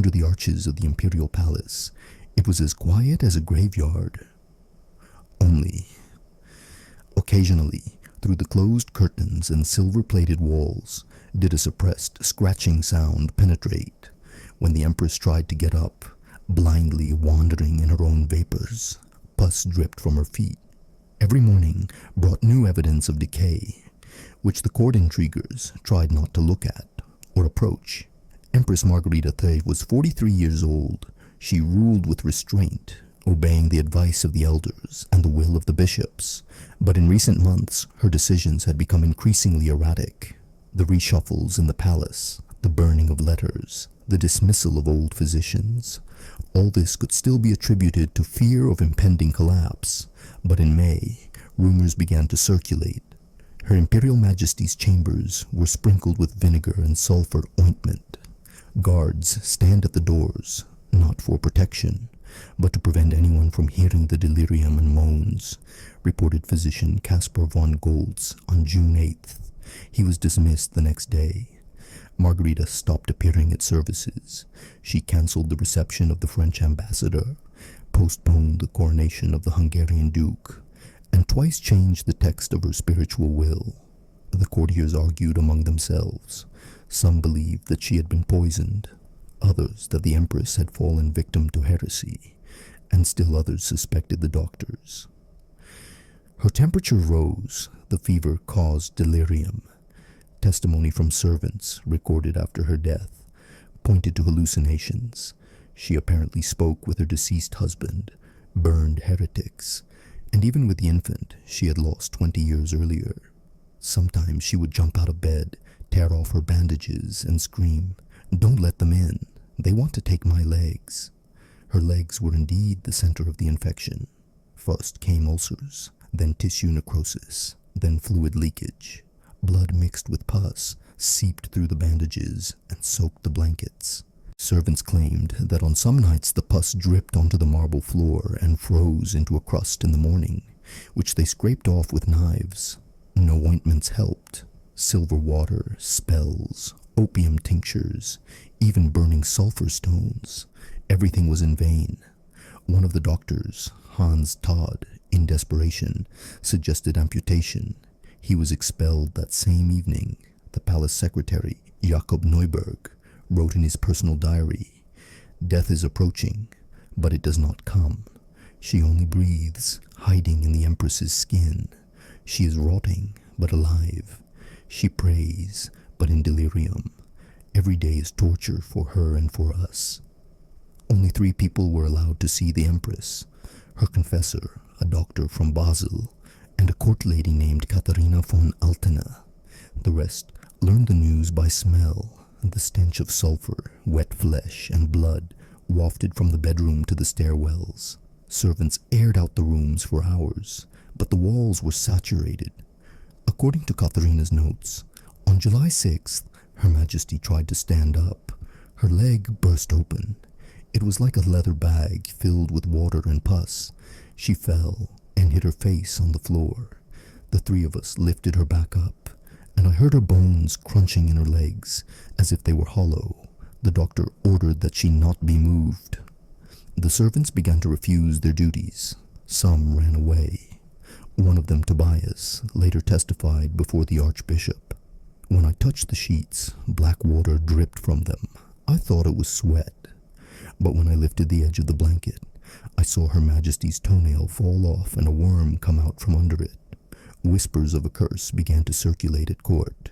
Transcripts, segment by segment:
under the arches of the Imperial Palace, it was as quiet as a graveyard. Only, occasionally, through the closed curtains and silver-plated walls, did a suppressed scratching sound penetrate when the Empress tried to get up, blindly wandering in her own vapors. Pus dripped from her feet. Every morning brought new evidence of decay, which the court intriguers tried not to look at or approach. Empress Margarita III was 43 years old. She ruled with restraint, obeying the advice of the elders and the will of the bishops. But in recent months, her decisions had become increasingly erratic. The reshuffles in the palace, the burning of letters, the dismissal of old physicians. All this could still be attributed to fear of impending collapse. But in May, rumors began to circulate. Her Imperial Majesty's chambers were sprinkled with vinegar and sulfur ointment. Guards stand at the doors, not for protection, but to prevent anyone from hearing the delirium and moans, reported physician Caspar von Goltz on June 8th. He was dismissed the next day. Margarita stopped appearing at services. She cancelled the reception of the French ambassador, postponed the coronation of the Hungarian duke, and twice changed the text of her spiritual will. The courtiers argued among themselves. Some believed that she had been poisoned, others that the Empress had fallen victim to heresy, and still others suspected the doctors. Her temperature rose. The fever caused delirium. Testimony from servants recorded after her death pointed to hallucinations. She apparently spoke with her deceased husband, burned heretics, and even with the infant she had lost 20 years earlier. Sometimes she would jump out of bed, tear off her bandages, and scream, "Don't let them in. They want to take my legs." Her legs were indeed the center of the infection. First came ulcers, then tissue necrosis, then fluid leakage. Blood mixed with pus seeped through the bandages and soaked the blankets. Servants claimed that on some nights the pus dripped onto the marble floor and froze into a crust in the morning, which they scraped off with knives. No ointments helped. Silver water, spells, opium tinctures, even burning sulfur stones. Everything was in vain. One of the doctors, Hans Todd, in desperation, suggested amputation. He was expelled that same evening. The palace secretary, Jakob Neuberg, wrote in his personal diary, "Death is approaching, but it does not come. She only breathes, hiding in the Empress's skin. She is rotting, but alive. She prays, but in delirium. Every day is torture for her and for us." Only 3 people were allowed to see the Empress: her confessor, a doctor from Basel, and a court lady named Katharina von Altena. The rest learned the news by smell. The stench of sulfur, wet flesh, and blood wafted from the bedroom to the stairwells. Servants aired out the rooms for hours, but the walls were saturated. According to Katharina's notes, on July 6th, Her Majesty tried to stand up. Her leg burst open. It was like a leather bag filled with water and pus. She fell and hit her face on the floor. The 3 of us lifted her back up, and I heard her bones crunching in her legs as if they were hollow. The doctor ordered that she not be moved. The servants began to refuse their duties. Some ran away. One of them, Tobias, later testified before the Archbishop. "When I touched the sheets, black water dripped from them. I thought it was sweat. But when I lifted the edge of the blanket, I saw Her Majesty's toenail fall off and a worm come out from under it." Whispers of a curse began to circulate at court.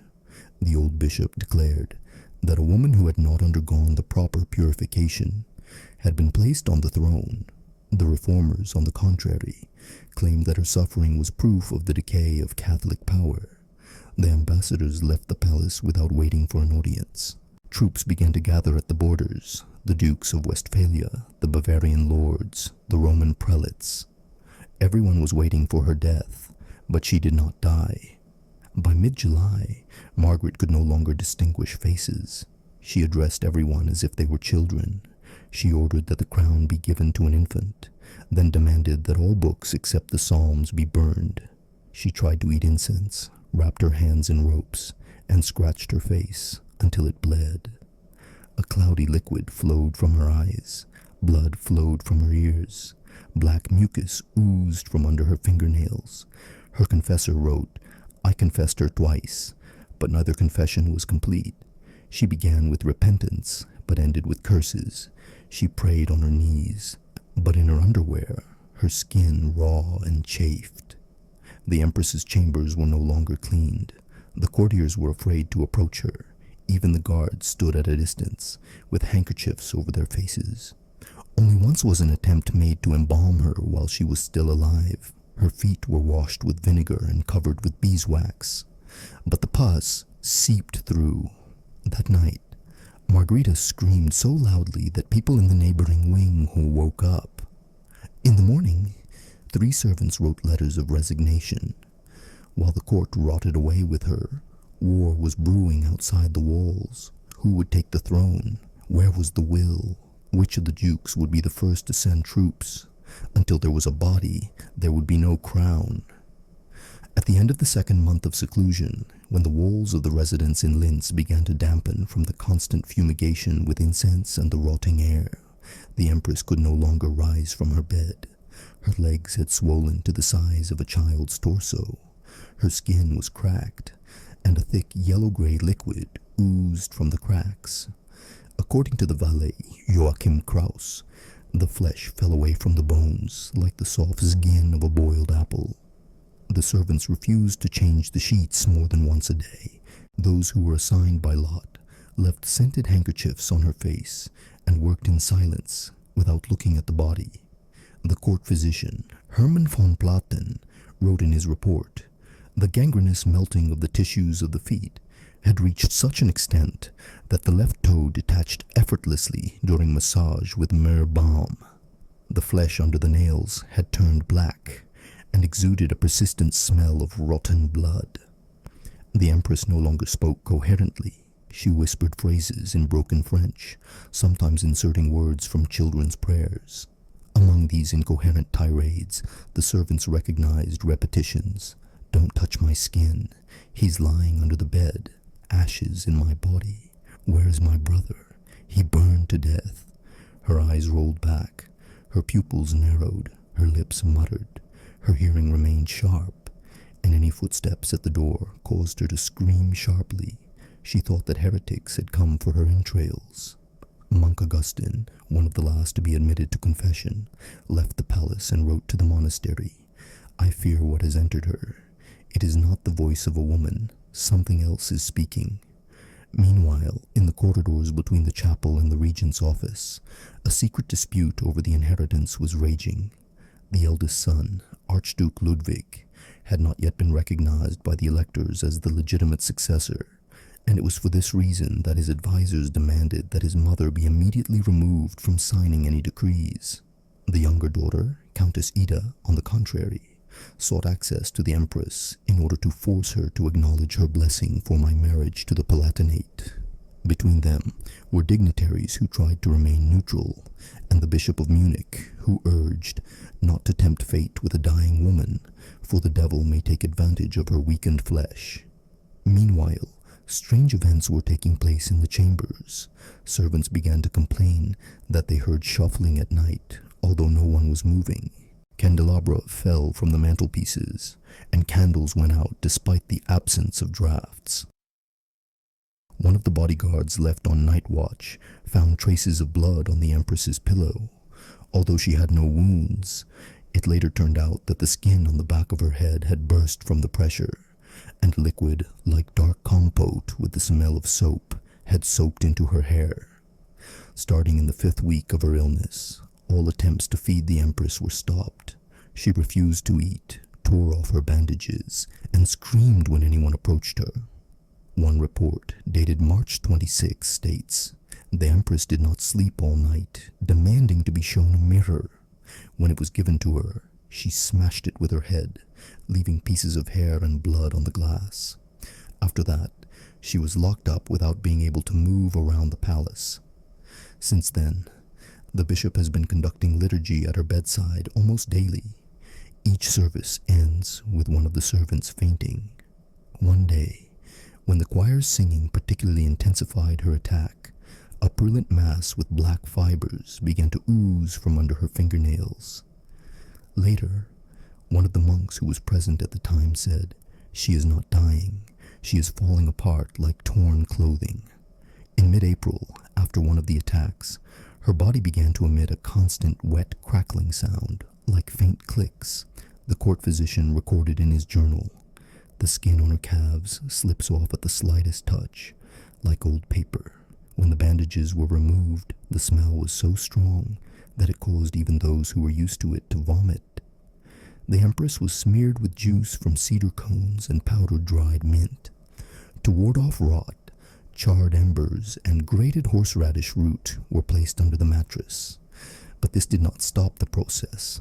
The old bishop declared that a woman who had not undergone the proper purification had been placed on the throne. The reformers, on the contrary, claimed that her suffering was proof of the decay of Catholic power. The ambassadors left the palace without waiting for an audience. Troops began to gather at the borders: the dukes of Westphalia, the Bavarian lords, the Roman prelates. Everyone was waiting for her death, but she did not die. By mid-July, Margaret could no longer distinguish faces. She addressed everyone as if they were children. She ordered that the crown be given to an infant, then demanded that all books except the Psalms be burned. She tried to eat incense, wrapped her hands in ropes, and scratched her face until it bled. A cloudy liquid flowed from her eyes, blood flowed from her ears, black mucus oozed from under her fingernails. Her confessor wrote, "I confessed her twice," but neither confession was complete. She began with repentance, but ended with curses. She prayed on her knees, but in her underwear, her skin raw and chafed. The Empress's chambers were no longer cleaned. The courtiers were afraid to approach her. Even the guards stood at a distance, with handkerchiefs over their faces. Only once was an attempt made to embalm her while she was still alive. Her feet were washed with vinegar and covered with beeswax, but the pus seeped through. That night, Margarita screamed so loudly that people in the neighboring wing woke up. In the morning, 3 servants wrote letters of resignation. While the court rotted away with her, war was brewing outside the walls. Who would take the throne? Where was the will? Which of the dukes would be the first to send troops? Until there was a body, there would be no crown. At the end of the 2nd month of seclusion, when the walls of the residence in Linz began to dampen from the constant fumigation with incense and the rotting air, the Empress could no longer rise from her bed. Her legs had swollen to the size of a child's torso. Her skin was cracked, and a thick yellow-gray liquid oozed from the cracks. According to the valet, Joachim Kraus, the flesh fell away from the bones like the soft skin of a boiled apple. The servants refused to change the sheets more than once a day. Those who were assigned by lot left scented handkerchiefs on her face and worked in silence without looking at the body. The court physician, Hermann von Platen, wrote in his report, "The gangrenous melting of the tissues of the feet had reached such an extent that the left toe detached effortlessly during massage with myrrh balm. The flesh under the nails had turned black and exuded a persistent smell of rotten blood." The Empress no longer spoke coherently. She whispered phrases in broken French, sometimes inserting words from children's prayers. Among these incoherent tirades, the servants recognized repetitions. "Don't touch my skin. He's lying under the bed. Ashes in my body. Where's my brother? He burned to death." Her eyes rolled back. Her pupils narrowed. Her lips muttered. Her hearing remained sharp, and any footsteps at the door caused her to scream sharply. She thought that heretics had come for her entrails. Monk Augustine, one of the last to be admitted to confession, left the palace and wrote to the monastery, "I fear what has entered her. It is not the voice of a woman. Something else is speaking." Meanwhile, in the corridors between the chapel and the regent's office, a secret dispute over the inheritance was raging. The eldest son, Archduke Ludwig, had not yet been recognized by the electors as the legitimate successor, and it was for this reason that his advisors demanded that his mother be immediately removed from signing any decrees. The younger daughter, Countess Ida, on the contrary, sought access to the Empress in order to force her to acknowledge her blessing for my marriage to the Palatinate. Between them were dignitaries who tried to remain neutral, and the Bishop of Munich, who urged not to tempt fate with a dying woman, for the devil may take advantage of her weakened flesh. Meanwhile, strange events were taking place in the chambers. Servants began to complain that they heard shuffling at night, although no one was moving. Candelabra fell from the mantelpieces, and candles went out despite the absence of drafts. One of the bodyguards left on night watch found traces of blood on the Empress's pillow. Although she had no wounds, it later turned out that the skin on the back of her head had burst from the pressure, and liquid, like dark compote with the smell of soap, had soaked into her hair. Starting in the 5th week of her illness, all attempts to feed the Empress were stopped. She refused to eat, tore off her bandages, and screamed when anyone approached her. One report, dated March 26, states, "The Empress did not sleep all night, demanding to be shown a mirror. When it was given to her, she smashed it with her head, leaving pieces of hair and blood on the glass. After that, she was locked up without being able to move around the palace. Since then, the bishop has been conducting liturgy at her bedside almost daily. Each service ends with one of the servants fainting. One day, when the choir's singing particularly intensified her attack, A purulent mass with black fibers began to ooze from under her fingernails. Later, one of the monks who was present at the time said, "She is not dying. She is falling apart like torn clothing." In mid-April, after one of the attacks, her body began to emit a constant wet crackling sound, like faint clicks. The court physician recorded in his journal, "The skin on her calves slips off at the slightest touch, like old paper." When the bandages were removed, the smell was so strong that it caused even those who were used to it to vomit. The Empress was smeared with juice from cedar cones and powdered dried mint. To ward off rot, charred embers and grated horseradish root were placed under the mattress, but this did not stop the process.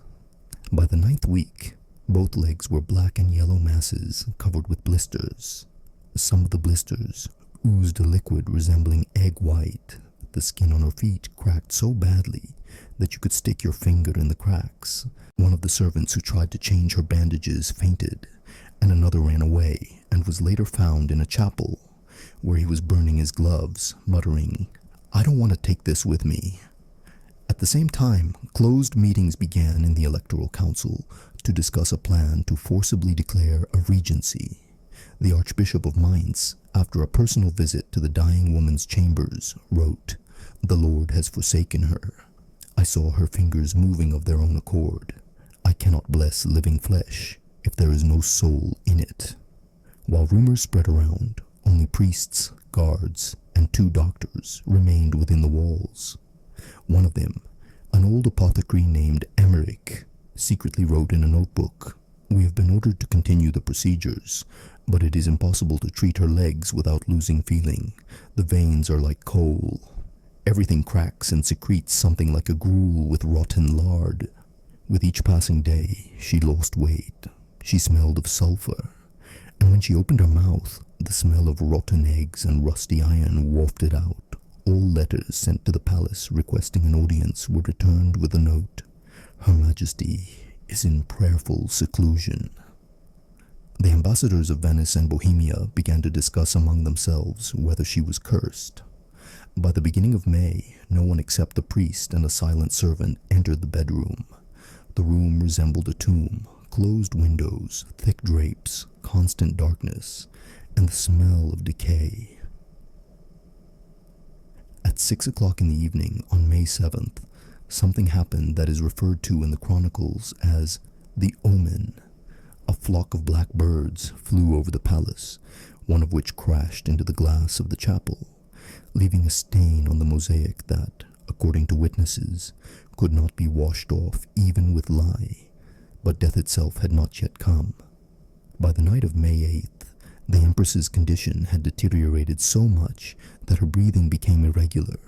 By the 9th week, both legs were black and yellow masses covered with blisters. Some of the blisters oozed a liquid resembling egg white. The skin on her feet cracked so badly that you could stick your finger in the cracks. One of the servants who tried to change her bandages fainted, and another ran away and was later found in a chapel where he was burning his gloves, muttering, "I don't want to take this with me." At the same time, closed meetings began in the Electoral Council to discuss a plan to forcibly declare a regency. The Archbishop of Mainz, after a personal visit to the dying woman's chambers, wrote, "The Lord has forsaken her. I saw her fingers moving of their own accord. I cannot bless living flesh if there is no soul in it." While rumors spread around, only priests, guards, and 2 doctors remained within the walls. One of them, an old apothecary named Emmerich, secretly wrote in a notebook, "We have been ordered to continue the procedures, but it is impossible to treat her legs without losing feeling. The veins are like coal. Everything cracks and secretes something like a gruel with rotten lard. With each passing day, she lost weight. She smelled of sulfur, and when she opened her mouth, the smell of rotten eggs and rusty iron wafted out. All letters sent to the palace requesting an audience were returned with a note, 'Her Majesty is in prayerful seclusion.'" The ambassadors of Venice and Bohemia began to discuss among themselves whether she was cursed. By the beginning of May, no one except the priest and a silent servant entered the bedroom. The room resembled a tomb, closed windows, thick drapes, constant darkness, and the smell of decay. At 6 o'clock in the evening on May 7th, something happened that is referred to in the chronicles as the omen. A flock of black birds flew over the palace, one of which crashed into the glass of the chapel, leaving a stain on the mosaic that, according to witnesses, could not be washed off even with lye. But death itself had not yet come. By the night of May 8th, the Empress's condition had deteriorated so much that her breathing became irregular,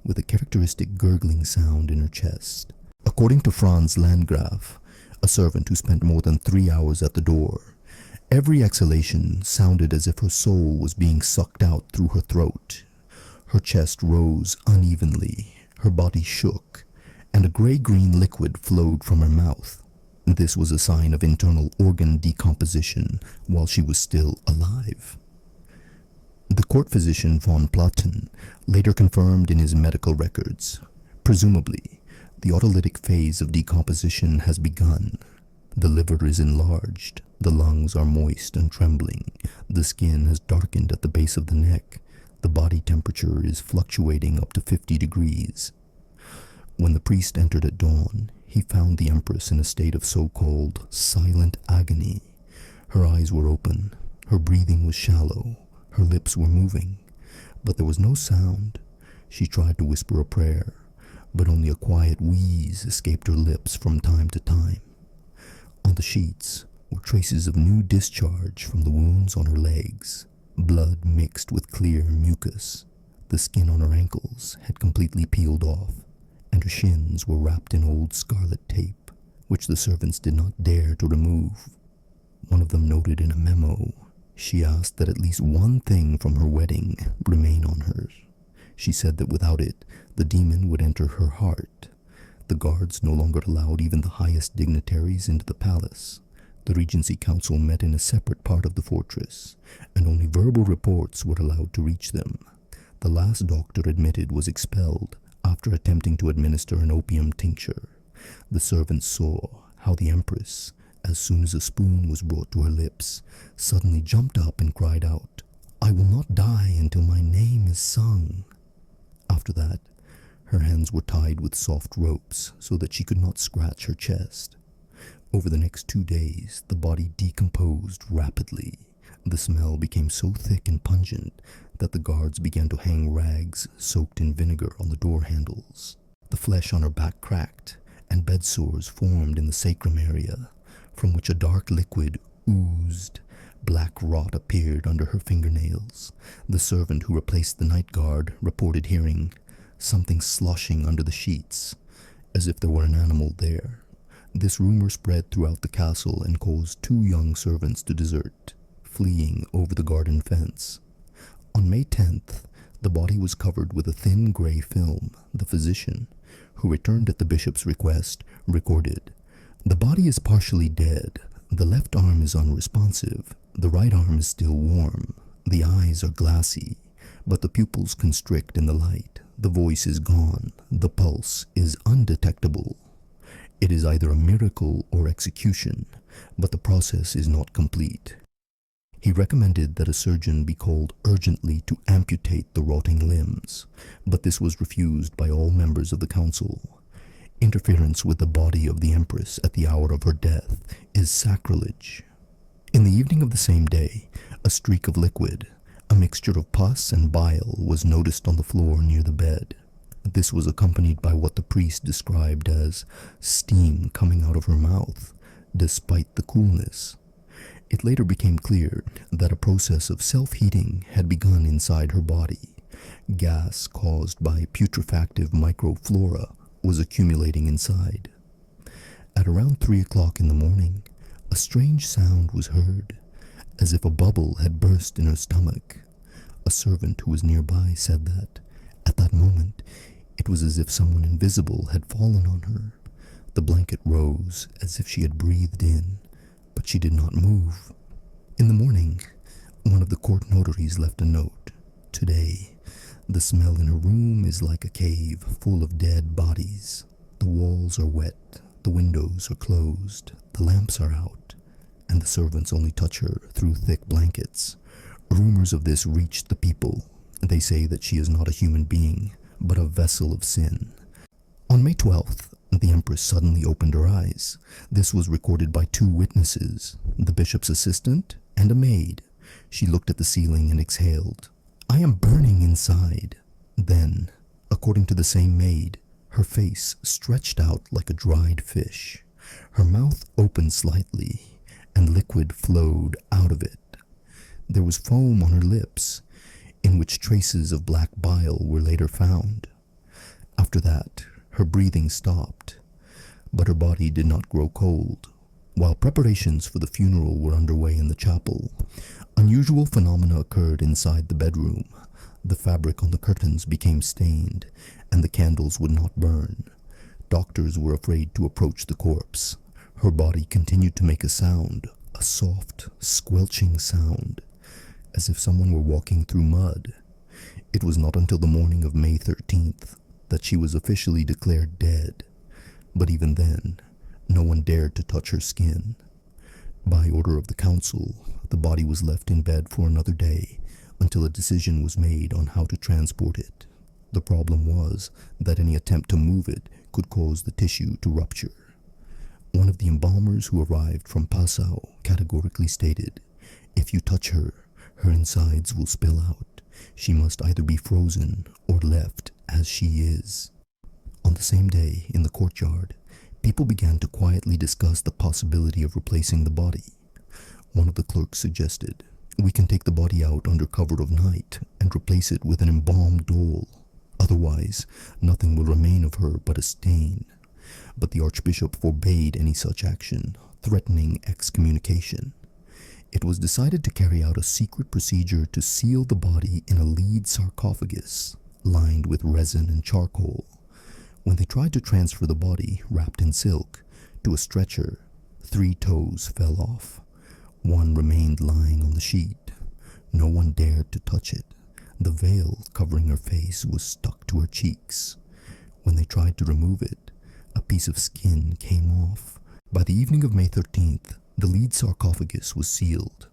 with a characteristic gurgling sound in her chest. According to Franz Landgraf, a servant who spent more than 3 hours at the door, every exhalation sounded as if her soul was being sucked out through her throat. Her chest rose unevenly, her body shook, and a gray-green liquid flowed from her mouth. This was a sign of internal organ decomposition while she was still alive. The court physician von Platen later confirmed in his medical records, presumably, the autolytic phase of decomposition has begun. The liver is enlarged, the lungs are moist and trembling, the skin has darkened at the base of the neck, the body temperature is fluctuating up to 50 degrees. When the priest entered at dawn, he found the Empress in a state of so-called silent agony. Her eyes were open, her breathing was shallow, her lips were moving, but there was no sound. She tried to whisper a prayer, but only a quiet wheeze escaped her lips from time to time. On the sheets were traces of new discharge from the wounds on her legs, blood mixed with clear mucus. The skin on her ankles had completely peeled off, and her shins were wrapped in old scarlet tape, which the servants did not dare to remove. One of them noted in a memo, she asked that at least one thing from her wedding remain on her. She said that without it, the demon would enter her heart. The guards no longer allowed even the highest dignitaries into the palace. The Regency Council met in a separate part of the fortress, and only verbal reports were allowed to reach them. The last doctor admitted was expelled after attempting to administer an opium tincture. The servants saw how the Empress, as soon as a spoon was brought to her lips, suddenly jumped up and cried out, "I will not die until my name is sung." After that, her hands were tied with soft ropes so that she could not scratch her chest. Over the next 2 days, the body decomposed rapidly. The smell became so thick and pungent that the guards began to hang rags soaked in vinegar on the door handles. The flesh on her back cracked, and bed sores formed in the sacrum area, from which a dark liquid oozed. Black rot appeared under her fingernails. The servant who replaced the night guard reported hearing something sloshing under the sheets, as if there were an animal there. This rumor spread throughout the castle and caused 2 young servants to desert, fleeing over the garden fence. On May 10th, the body was covered with a thin gray film. The physician, who returned at the bishop's request, recorded, "The body is partially dead. The left arm is unresponsive. The right arm is still warm. The eyes are glassy, but the pupils constrict in the light. The voice is gone. The pulse is undetectable. It is either a miracle or execution, but the process is not complete." He recommended that a surgeon be called urgently to amputate the rotting limbs, but this was refused by all members of the council. Interference with the body of the Empress at the hour of her death is sacrilege. In the evening of the same day, a streak of liquid, a mixture of pus and bile, was noticed on the floor near the bed. This was accompanied by what the priest described as steam coming out of her mouth, despite the coolness. It later became clear that a process of self-heating had begun inside her body. Gas caused by putrefactive microflora was accumulating inside. At around 3 o'clock in the morning, a strange sound was heard, as if a bubble had burst in her stomach. A servant who was nearby said that, at that moment, it was as if someone invisible had fallen on her. The blanket rose as if she had breathed in, but she did not move. In the morning, one of the court notaries left a note. "Today, the smell in her room is like a cave full of dead bodies. The walls are wet, the windows are closed, the lamps are out, and the servants only touch her through thick blankets." Rumors of this reached the people. They say that she is not a human being, but a vessel of sin. On May 12th, the Empress suddenly opened her eyes. This was recorded by 2 witnesses, the bishop's assistant and a maid. She looked at the ceiling and exhaled, "I am burning inside." Then, according to the same maid, her face stretched out like a dried fish. Her mouth opened slightly, and liquid flowed out of it. There was foam on her lips, in which traces of black bile were later found. After that, her breathing stopped, but her body did not grow cold. While preparations for the funeral were underway in the chapel, unusual phenomena occurred inside the bedroom. The fabric on the curtains became stained, and the candles would not burn. Doctors were afraid to approach the corpse. Her body continued to make a sound, a soft, squelching sound, as if someone were walking through mud. It was not until the morning of May 13th that she was officially declared dead, but even then, no one dared to touch her skin. By order of the council, the body was left in bed for another day until a decision was made on how to transport it. The problem was that any attempt to move it could cause the tissue to rupture. One of the embalmers who arrived from Passau categorically stated, "If you touch her, her insides will spill out. She must either be frozen or left as she is." On the same day, in the courtyard, people began to quietly discuss the possibility of replacing the body. One of the clerks suggested, "We can take the body out under cover of night and replace it with an embalmed doll. Otherwise, nothing will remain of her but a stain." But the archbishop forbade any such action, threatening excommunication. It was decided to carry out a secret procedure to seal the body in a lead sarcophagus lined with resin and charcoal. When they tried to transfer the body, wrapped in silk, to a stretcher, 3 toes fell off. One remained lying on the sheet. No one dared to touch it. The veil covering her face was stuck to her cheeks. When they tried to remove it, a piece of skin came off. By the evening of May 13th, the lead sarcophagus was sealed.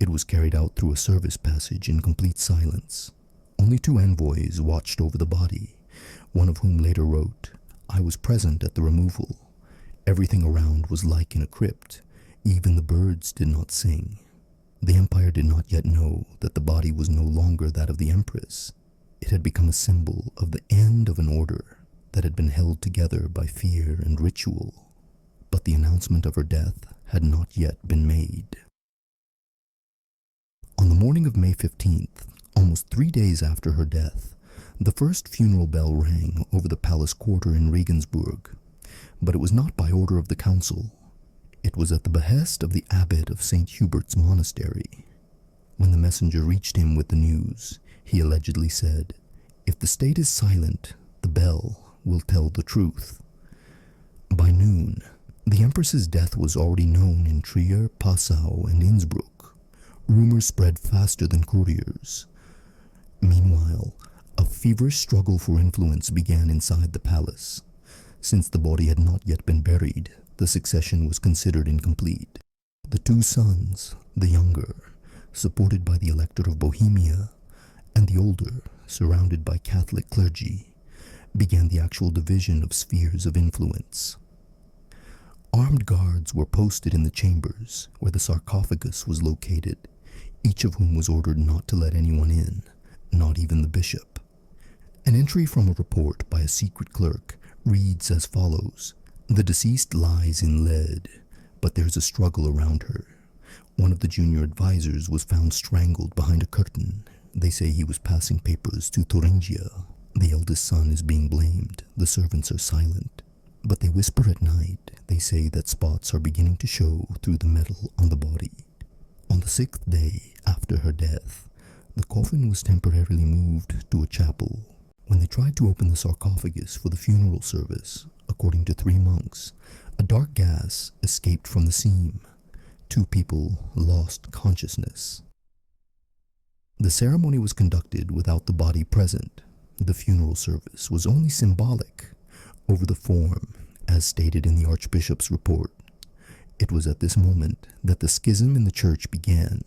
It was carried out through a service passage in complete silence. Only 2 envoys watched over the body, one of whom later wrote, "I was present at the removal. Everything around was like in a crypt. Even the birds did not sing." The Empire did not yet know that the body was no longer that of the Empress. It had become a symbol of the end of an order that had been held together by fear and ritual. But the announcement of her death had not yet been made. On the morning of May 15th, almost 3 days after her death, the first funeral bell rang over the palace quarter in Regensburg. But it was not by order of the council. It was at the behest of the abbot of St. Hubert's monastery. When the messenger reached him with the news, he allegedly said, "If the state is silent, the bell will tell the truth." By noon, the Empress's death was already known in Trier, Passau, and Innsbruck. Rumors spread faster than couriers. Meanwhile, a feverish struggle for influence began inside the palace. Since the body had not yet been buried, the succession was considered incomplete. The 2 sons, the younger, supported by the Elector of Bohemia, and the older, surrounded by Catholic clergy, began the actual division of spheres of influence. Armed guards were posted in the chambers where the sarcophagus was located, each of whom was ordered not to let anyone in, not even the bishop. An entry from a report by a secret clerk reads as follows: "The deceased lies in lead, but there's a struggle around her. One of the junior advisors was found strangled behind a curtain. They say he was passing papers to Thuringia. The eldest son is being blamed. The servants are silent. But they whisper at night. They say that spots are beginning to show through the metal on the body." On the 6th day after her death, the coffin was temporarily moved to a chapel. When they tried to open the sarcophagus for the funeral service, according to 3 monks, a dark gas escaped from the seam. 2 people lost consciousness. The ceremony was conducted without the body present. The funeral service was only symbolic, over the form, as stated in the Archbishop's report. It was at this moment that the schism in the church began.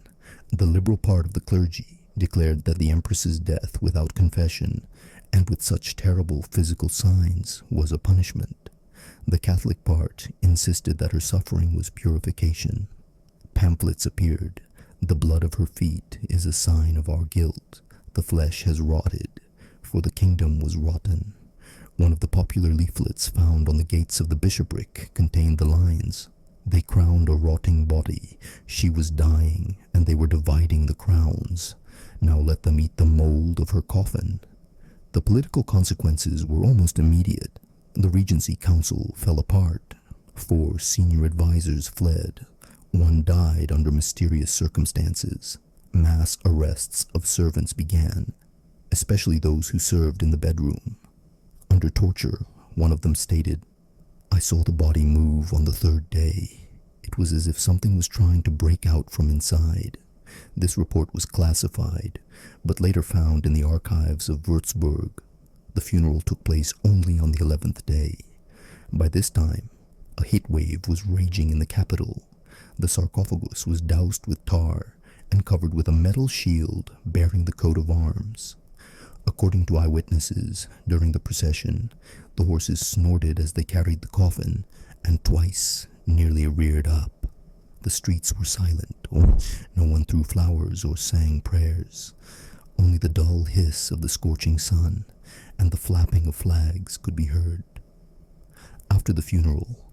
The liberal part of the clergy declared that the Empress's death without confession and with such terrible physical signs was a punishment. The Catholic part insisted that her suffering was purification. Pamphlets appeared. "The blood of her feet is a sign of our guilt. The flesh has rotted, for the kingdom was rotten." One of the popular leaflets found on the gates of the bishopric contained the lines, "They crowned a rotting body. She was dying, and they were dividing the crowns. Now let them eat the mold of her coffin." The political consequences were almost immediate. The Regency Council fell apart. 4 senior advisors fled. 1 died under mysterious circumstances. Mass arrests of servants began, especially those who served in the bedroom. Under torture, one of them stated, "I saw the body move on the 3rd day. It was as if something was trying to break out from inside." This report was classified, but later found in the archives of Würzburg. The funeral took place only on the 11th day. By this time, a heat wave was raging in the capital. The sarcophagus was doused with tar and covered with a metal shield bearing the coat of arms. According to eyewitnesses, during the procession, the horses snorted as they carried the coffin and twice nearly reared up. The streets were silent. No one threw flowers or sang prayers. Only the dull hiss of the scorching sun and the flapping of flags could be heard. After the funeral,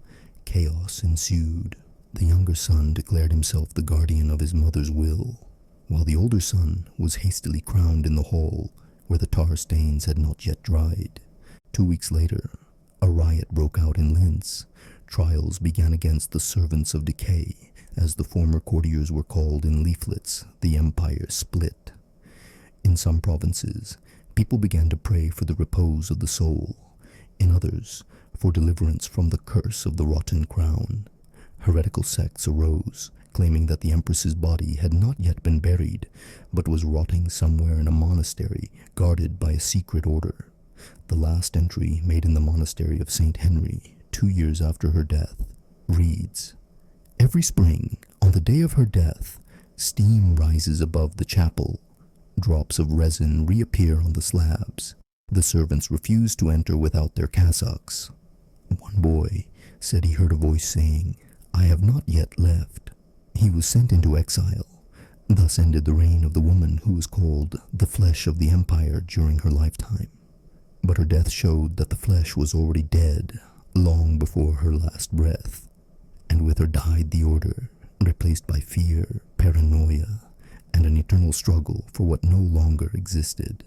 chaos ensued. The younger son declared himself the guardian of his mother's will, while the older son was hastily crowned in the hall where the tar stains had not yet dried. 2 weeks later, a riot broke out in Linz. Trials began against the servants of Decay, as the former courtiers were called in leaflets. The empire split. In some provinces, people began to pray for the repose of the soul. In others, for deliverance from the curse of the rotten crown. Heretical sects arose, claiming that the Empress's body had not yet been buried, but was rotting somewhere in a monastery guarded by a secret order. The last entry made in the monastery of St. Henry, 2 years after her death, reads, "Every spring, on the day of her death, steam rises above the chapel. Drops of resin reappear on the slabs. The servants refuse to enter without their cassocks. One boy said he heard a voice saying, 'I have not yet left.' He was sent into exile. Thus ended the reign of the woman who was called the flesh of the empire during her lifetime. But her death showed that the flesh was already dead long before her last breath, and with her died the order, replaced by fear, paranoia, and an eternal struggle for what no longer existed."